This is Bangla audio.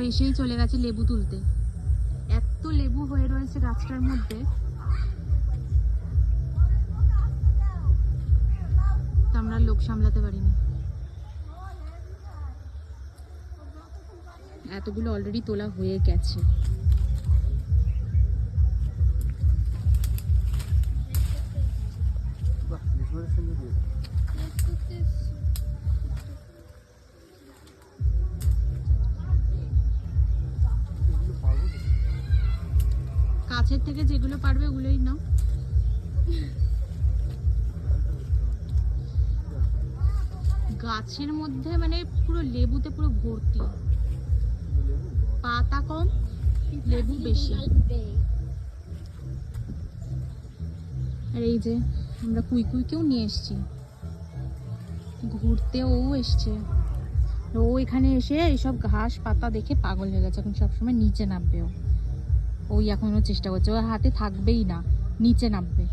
এসেই চলে গেছে লেবু তুলতে। এত লেবু হয়ে রয়েছে গাছটার মধ্যে, আমরা লোক সামলাতে পারিনি। এতগুলো অলরেডি তোলা হয়ে গেছে। কাছের থেকে যেগুলো পারবে ওগুলোই নাও। গাছের মধ্যে মানে পুরো লেবুতে পুরো ভর্তি, পাতা কম লেবু বেশি। আর এই যে আমরা কুইকুইকেও নিয়ে এসেছি ঘুরতে, ও এসছে। ও এখানে এসে এইসব ঘাস পাতা দেখে পাগল হয়ে গেছে, এখন সবসময় নিচে নামবে। ওই এখনো চেষ্টা করছে, ওর হাতে থাকবেই না, নিচে নামবে।